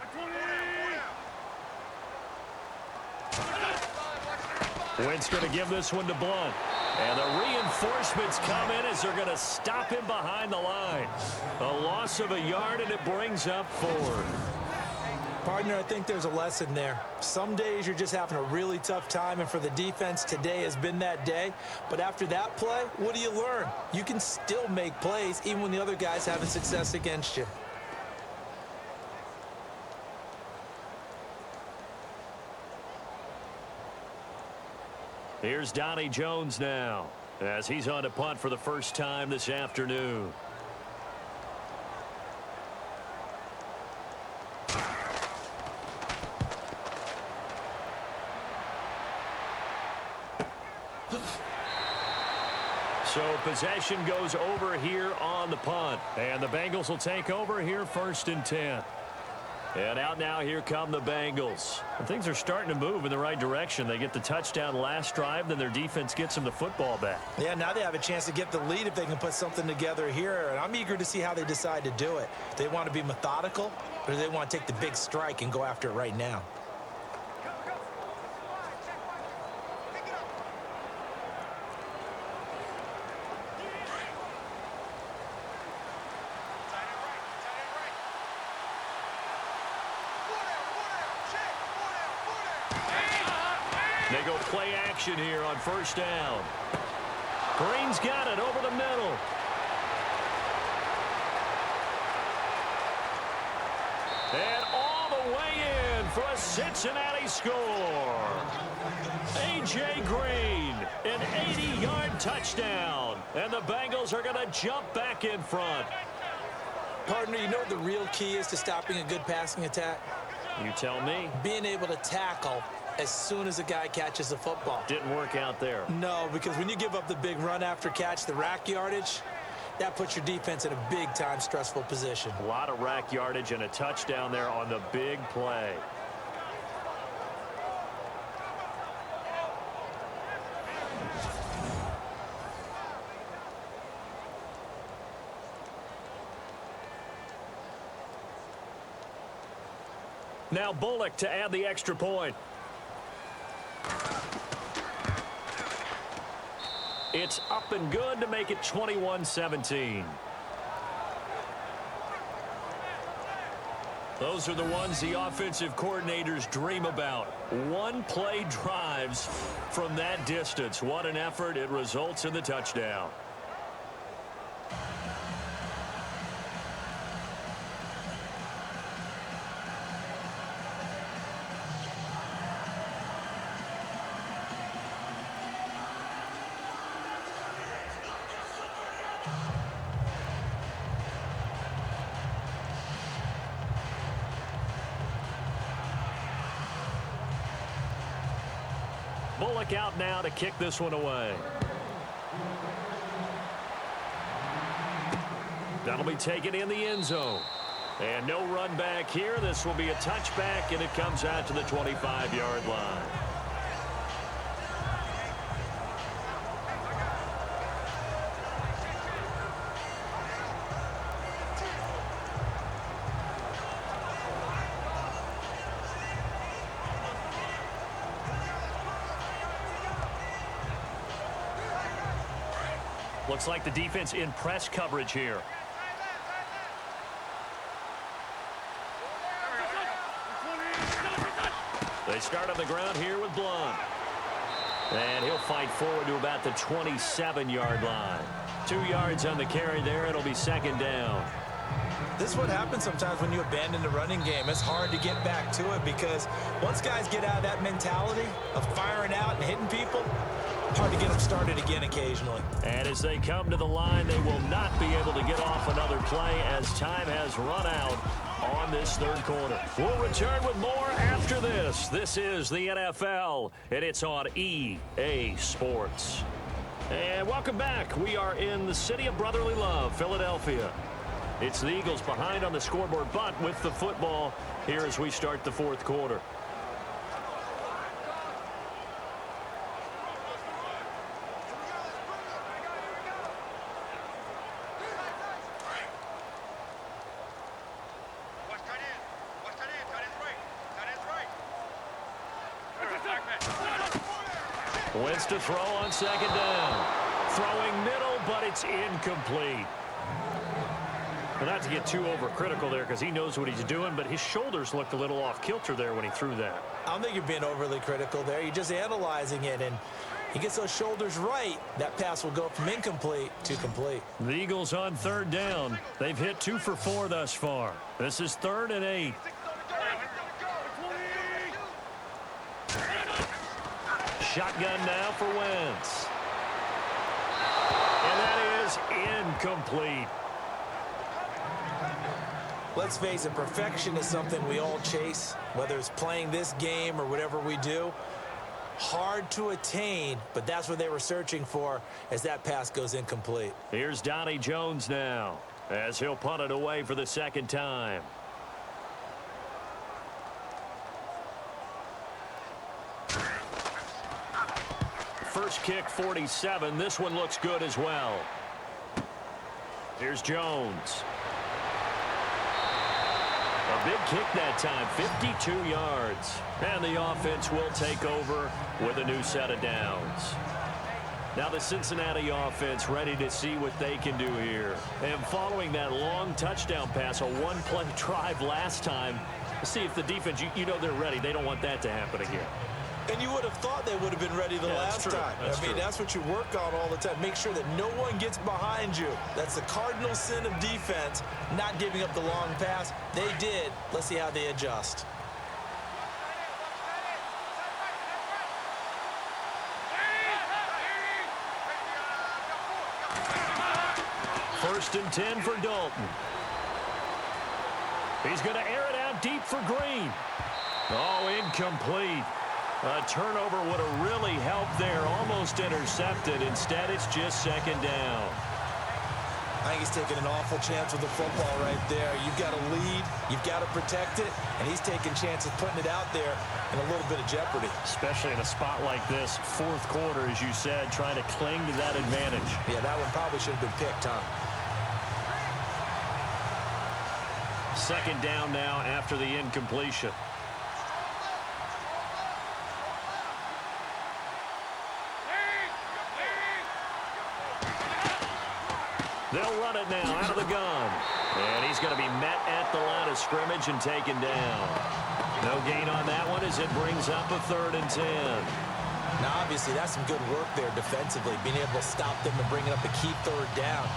Wentz going to give this one to Blunt. And the reinforcements come in as they're going to stop him behind the line. A loss of a yard, and it brings up 4. Partner, I think there's a lesson there. Some days you're just having a really tough time, and for the defense, today has been that day. But after that play, what do you learn? You can still make plays even when the other guy's having success against you. Here's Donnie Jones now as he's on to punt for the first time this afternoon. So possession goes over here on the punt. And the Bengals will take over here 1st and 10. And out now, here come the Bengals. And things are starting to move in the right direction. They get the touchdown last drive, then their defense gets them the football back. Yeah, now they have a chance to get the lead if they can put something together here. And I'm eager to see how they decide to do it. Do they want to be methodical, or do they want to take the big strike and go after it right now? They go play action here on 1st down. Green's got it over the middle. And all the way in for a Cincinnati score. A.J. Green, an 80-yard touchdown. And the Bengals are going to jump back in front. Partner, you know what the real key is to stopping a good passing attack? You tell me. Being able to tackle as soon as a guy catches the football. Didn't work out there. No, because when you give up the big run after catch, the rack yardage, that puts your defense in a big-time stressful position. A lot of rack yardage and a touchdown there on the big play. Now Bullock to add the extra point. It's up and good to make it 21-17. Those are the ones the offensive coordinators dream about. One-play drives from that distance. What an effort. It results in the touchdown. Bullock out now to kick this one away. That'll be taken in the end zone. And no run back here. This will be a touchback, and it comes out to the 25-yard line. Looks like the defense in press coverage here. They start on the ground here with Blunt. And he'll fight forward to about the 27-yard line. 2 yards on the carry there. It'll be second down. This is what happens sometimes when you abandon the running game. It's hard to get back to it because once guys get out of that mentality of firing out and hitting people, hard to get them started again occasionally. And as they come to the line, they will not be able to get off another play as time has run out on this third quarter. We'll return with more after this. This is the NFL, and it's on EA Sports. And welcome back. We are in the city of brotherly love, Philadelphia. It's the Eagles behind on the scoreboard, but with the football here as we start the fourth quarter. Wentz to throw on second down. Throwing middle, but it's incomplete. Well, not to get too overcritical there because he knows what he's doing, but his shoulders looked a little off kilter there when he threw that. I don't think you're being overly critical there. You're just analyzing it, and he gets those shoulders right. That pass will go from incomplete to complete. The Eagles on third down. They've hit 2 for 4 thus far. This is 3rd and 8. Shotgun now for Wentz. And that is incomplete. Let's face it, perfection is something we all chase, whether it's playing this game or whatever we do. Hard to attain, but that's what they were searching for as that pass goes incomplete. Here's Donnie Jones now as he'll punt it away for the second time. First kick 47. This one looks good as well. Here's Jones. A big kick that time, 52 yards. And the offense will take over with a new set of downs. Now the Cincinnati offense ready to see what they can do here. And following that long touchdown pass, a one-play drive last time, see if the defense, you know they're ready. They don't want that to happen again. And you would have thought they would have been ready the last time. I mean, that's what you work on all the time. Make sure that no one gets behind you. That's the cardinal sin of defense, not giving up the long pass. They did. Let's see how they adjust. First and 10 for Dalton. He's going to air it out deep for Green. Oh, incomplete. A turnover would have really helped there. Almost intercepted. Instead, it's just second down. I think he's taking an awful chance with the football right there. You've got to lead. You've got to protect it. And he's taking chances putting it out there in a little bit of jeopardy. Especially in a spot like this, fourth quarter, as you said, trying to cling to that advantage. Yeah, that one probably should have been picked, huh? Second down now after the incompletion. They'll run it now out of the gun. And he's going to be met at the line of scrimmage and taken down. No gain on that one as it brings up a 3rd and 10. Now, obviously, that's some good work there defensively, being able to stop them and bringing up a key 3rd down.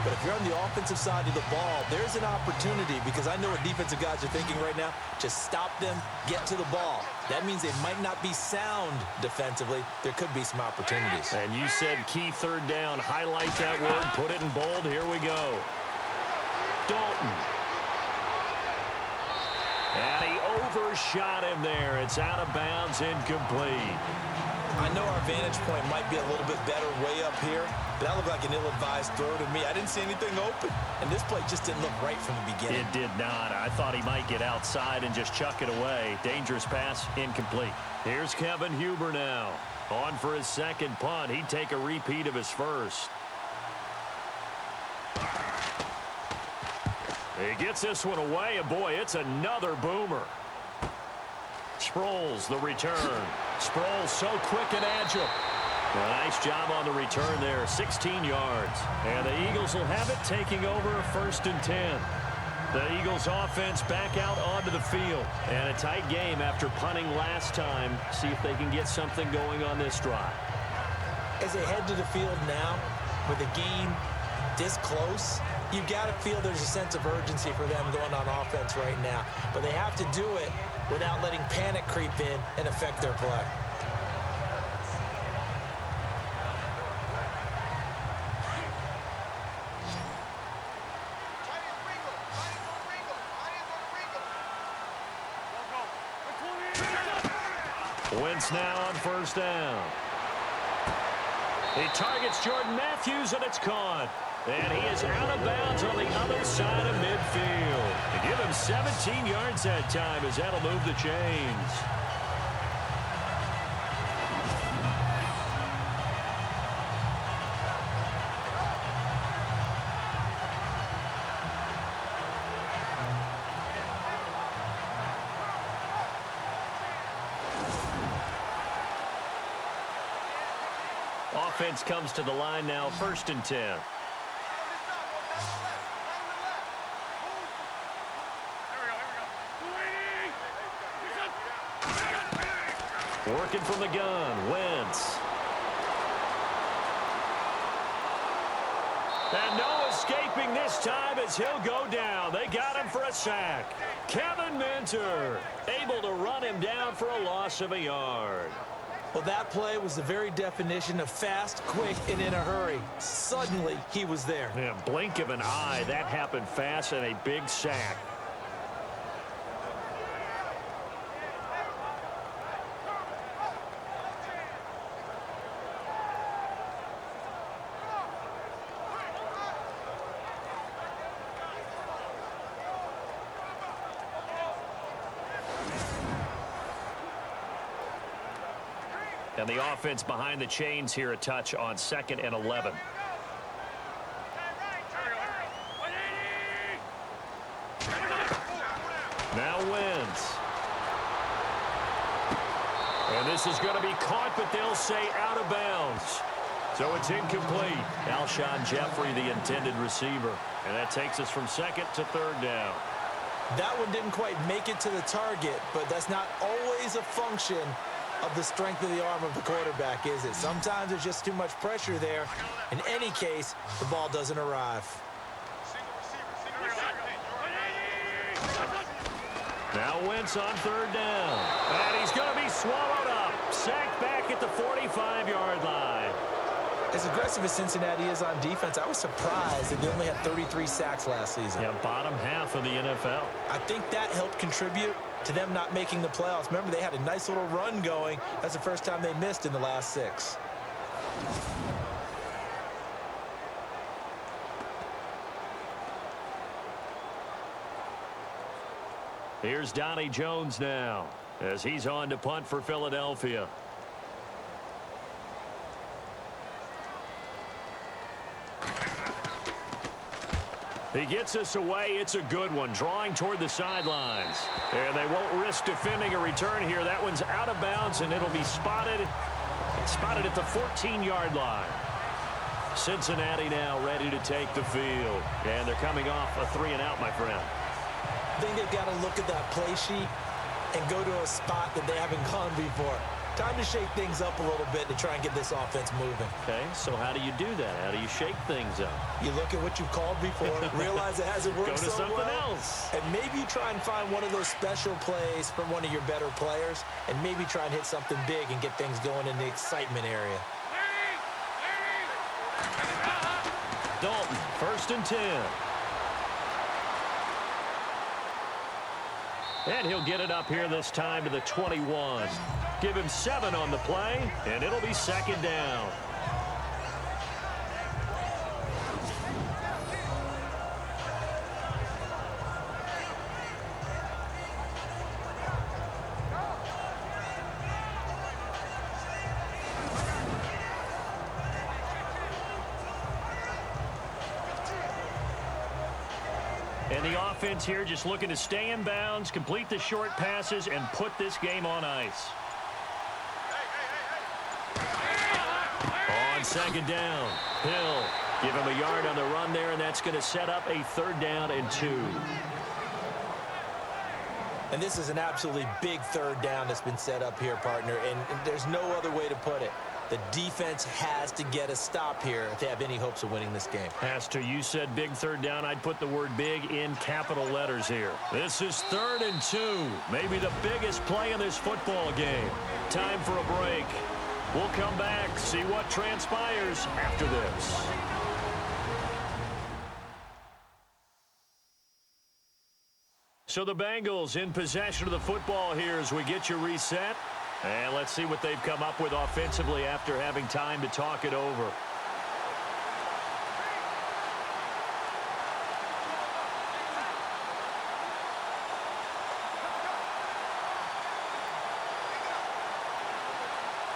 But if you're on the offensive side of the ball, there's an opportunity because I know what defensive guys are thinking right now. Just stop them, get to the ball. That means they might not be sound defensively. There could be some opportunities. And you said key 3rd down. Highlight that word. Put it in bold. Here we go. Dalton. And he overshot him there. It's out of bounds, incomplete. I know our vantage point might be a little bit better way up here, but that looked like an ill-advised throw to me. I didn't see anything open, and this play just didn't look right from the beginning. It did not. I thought he might get outside and just chuck it away. Dangerous pass, incomplete. Here's Kevin Huber now. On for his second punt. He'd take a repeat of his first. He gets this one away, and boy, it's another boomer. Sproles, the return. Sproles so quick and agile. A nice job on the return there, 16 yards. And the Eagles will have it, taking over 1st and 10. The Eagles offense back out onto the field. And a tight game after punting last time. See if they can get something going on this drive. As they head to the field now, with the game this close, you got to feel there's a sense of urgency for them going on offense right now. But they have to do it without letting panic creep in and affect their play. Wentz now on first down. He targets Jordan Matthews, and it's caught. And he is out of bounds on the other side of midfield. To give him 17 yards that time, as that'll move the chains. Offense comes to the line now, 1st and 10. Working from the gun, Wentz. And no escaping this time as he'll go down. They got him for a sack. Kevin Minter able to run him down for a loss of a yard. Well, that play was the very definition of fast, quick, and in a hurry. Suddenly, he was there. Yeah, blink of an eye. That happened fast and a big sack. And the offense behind the chains here, a touch on 2nd and 11. Now Wentz. And this is going to be caught, but they'll say out of bounds. So it's incomplete. Alshon Jeffrey, the intended receiver. And that takes us from 2nd to 3rd down. That one didn't quite make it to the target, but that's not always a function of the strength of the arm of the quarterback, is it? Sometimes there's just too much pressure there. In any case, the ball doesn't arrive. Now Wentz on 3rd down. And he's going to be swallowed up. Sacked back at the 45-yard line. As aggressive as Cincinnati is on defense, I was surprised that they only had 33 sacks last season. Yeah, bottom half of the NFL. I think that helped contribute to them not making the playoffs. Remember, they had a nice little run going. That's the first time they missed in the last 6. Here's Donnie Jones now as he's on to punt for Philadelphia. He gets us away. It's a good one, drawing toward the sidelines. And they won't risk defending a return here. That one's out of bounds, and it'll be spotted at the 14-yard line. Cincinnati now ready to take the field. And they're coming off a 3-and-out, my friend. I think they've got to look at that play sheet and go to a spot that they haven't gone before. Time to shake things up a little bit to try and get this offense moving. Okay, so how do you do that? How do you shake things up? You look at what you've called before, realize it hasn't worked Go to so something well, else. and maybe you try and find one of those special plays from one of your better players, and maybe try and hit something big and get things going in the excitement area. Dalton, 1st and 10. And he'll get it up here this time to the 21. Give him 7 on the play, and it'll be 2nd down. And the offense here just looking to stay in bounds, complete the short passes, and put this game on ice. On 2nd down, Hill. Give him a yard on the run there, and that's going to set up a 3rd down and 2. And this is an absolutely big 3rd down that's been set up here, partner, and there's no other way to put it. The defense has to get a stop here if they have any hopes of winning this game. Has to. You said big third down. I'd put the word big in capital letters here. This is 3rd and 2. Maybe the biggest play in this football game. Time for a break. We'll come back, see what transpires after this. So the Bengals in possession of the football here as we get you reset. And let's see what they've come up with offensively after having time to talk it over.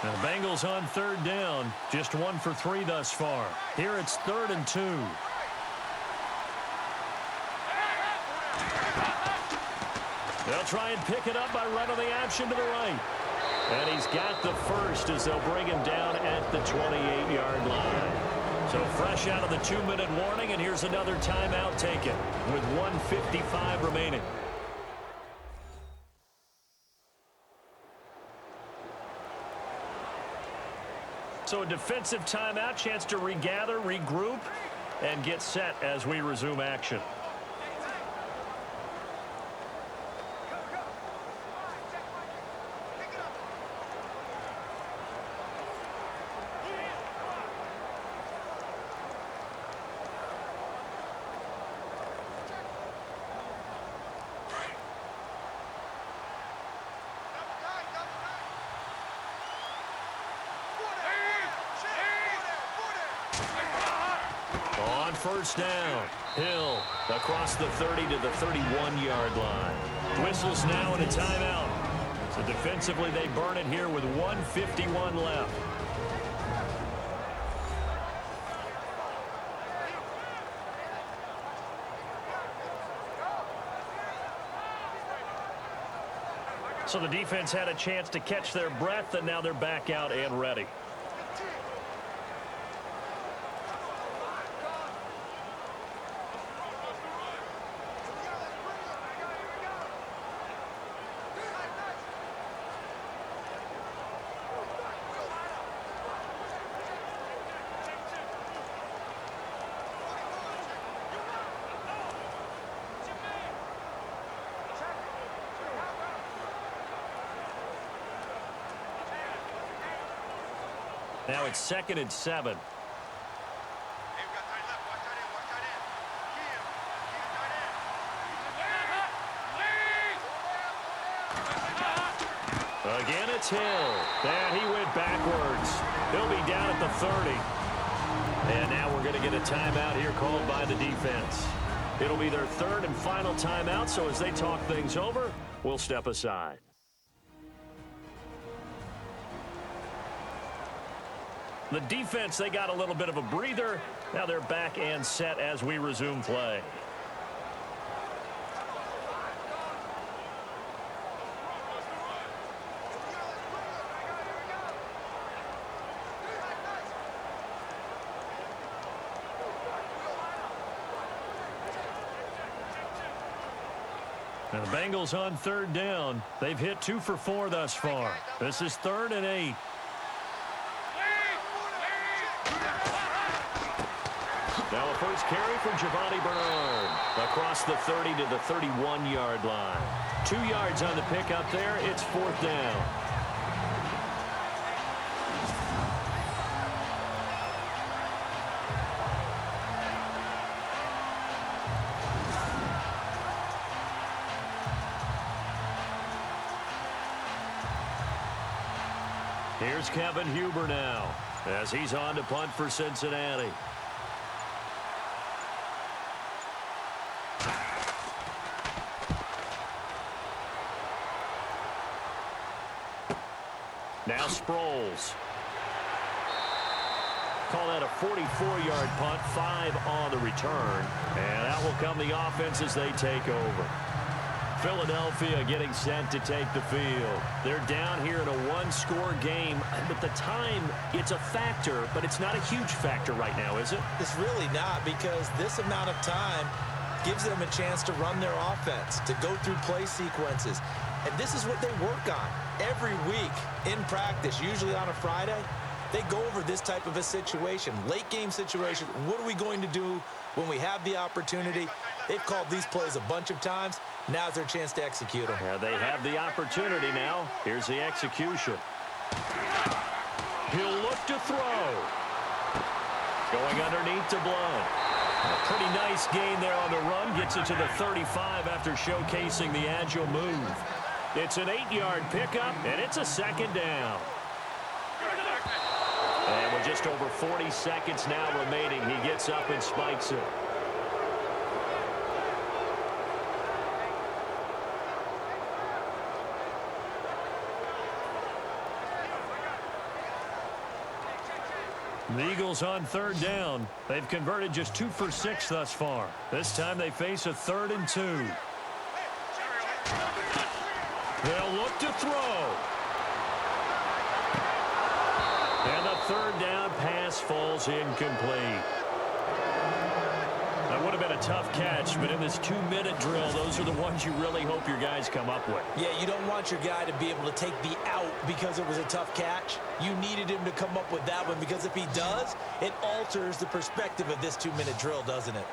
Now the Bengals on 3rd down, just 1 for 3 thus far. Here it's 3rd and 2. They'll try and pick it up by running the option to the right. And he's got the first as they'll bring him down at the 28-yard line. So fresh out of the 2-minute warning, and here's another timeout taken with 1:55 remaining. So a defensive timeout, chance to regather, regroup, and get set as we resume action. On 1st down, Hill across the 30 to the 31-yard line. Whistles now and a timeout. So defensively they burn it here with 1:51 left. So the defense had a chance to catch their breath, and now they're back out and ready. Now it's 2nd and 7. Again, it's Hill. And he went backwards. He'll be down at the 30. And now we're going to get a timeout here called by the defense. It'll be their 3rd and final timeout, so as they talk things over, we'll step aside. The defense, they got a little bit of a breather. Now they're back and set as we resume play. Now the Bengals on 3rd down. They've hit 2 for 4 thus far. This is 3rd and 8. Now a first carry from Giovanni Bernard across the 30 to the 31-yard line. 2 yards on the pickup there. It's 4th down. Here's Kevin Huber now as he's on to punt for Cincinnati. Now Sproles. Call that a 44-yard punt, 5 on the return. And that will come the offense as they take over. Philadelphia getting set to take the field. They're down here in a 1-score game. But the time, it's a factor, but it's not a huge factor right now, is it? It's really not, because this amount of time gives them a chance to run their offense, to go through play sequences. And this is what they work on every week in practice, usually on a Friday. they go over this type of a situation, late game situation. What are we going to do when we have the opportunity? They've called these plays a bunch of times. Now's their chance to execute them. Yeah, they have the opportunity now. Here's the execution. He'll look to throw. Going underneath to Blunt. A pretty nice gain there on the run. Gets it to the 35 after showcasing the agile move. It's an 8-yard pickup, and it's a second down. And with just over 40 seconds now remaining, he gets up and spikes it. The Eagles on third down. They've converted just 2 for 6 thus far. This time they face a 3rd and 2. They'll look to throw. And the 3rd down pass falls incomplete. That would have been a tough catch, but in this 2-minute drill, those are the ones you really hope your guys come up with. Yeah, you don't want your guy to be able to take the out because it was a tough catch. You needed him to come up with that one, because if he does, it alters the perspective of this 2-minute drill, doesn't it?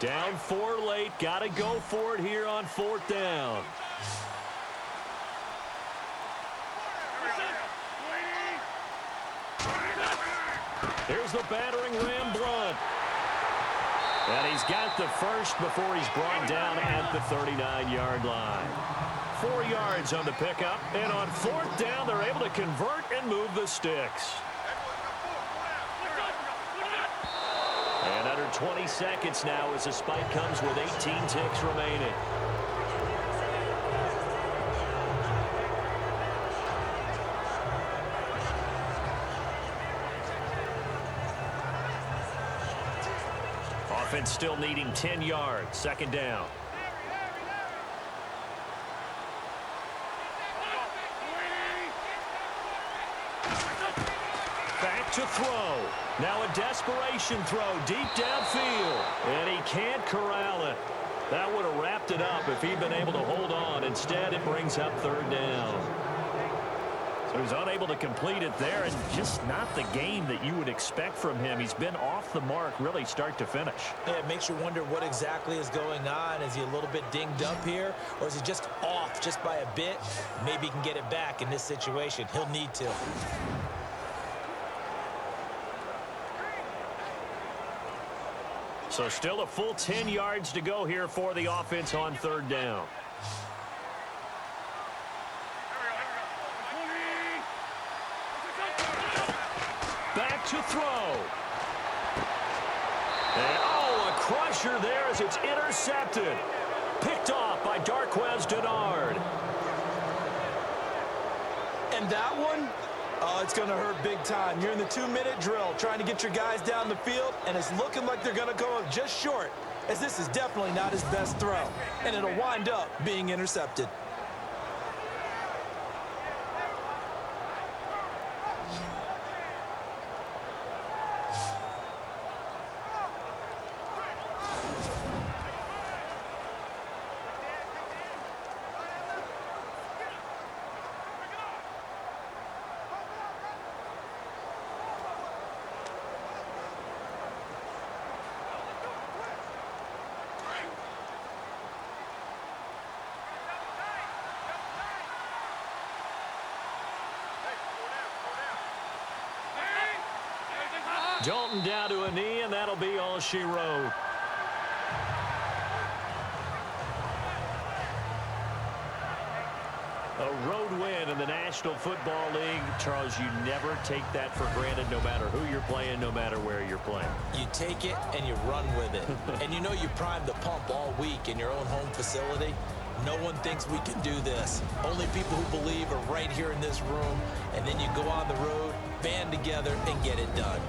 Down 4 late. Got to go for it here on 4th down. Here's the battering ram, Blunt. And he's got the first before he's brought down at the 39-yard line. 4 yards on the pickup. And on 4th down, they're able to convert and move the sticks. And under 20 seconds now as the spike comes with 18 ticks remaining. Offense still needing 10 yards. 2nd down. Back to throw. Now a desperation throw deep downfield. And he can't corral it. That would have wrapped it up if he'd been able to hold on. Instead, it brings up 3rd down. So he's unable to complete it there, and just not the game that you would expect from him. He's been off the mark really start to finish. Yeah, it makes you wonder what exactly is going on. Is he a little bit dinged up here, or is he just off just by a bit? Maybe he can get it back in this situation. He'll need to. So still a full 10 yards to go here for the offense on 3rd down. Back to throw. And oh, a crusher there as it's intercepted. Picked off by Darquez Denard. And that one, oh, it's going to hurt big time. You're in the 2-minute drill trying to get your guys down the field, and it's looking like they're going to come up just short, as this is definitely not his best throw. And it'll wind up being intercepted. Dalton down to a knee, and that'll be all she wrote. A road win in the National Football League. Charles, you never take that for granted no matter who you're playing, no matter where you're playing. You take it and you run with it. And you know you primed the pump all week in your own home facility. No one thinks we can do this. Only people who believe are right here in this room. And then you go on the road, band together, and get it done.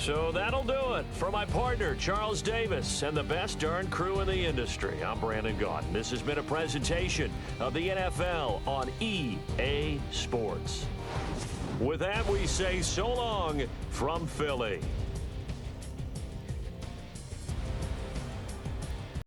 So that'll do it. For my partner, Charles Davis, and the best darn crew in the industry, I'm Brandon Gaudin. This has been a presentation of the NFL on EA Sports. With that, we say so long from Philly.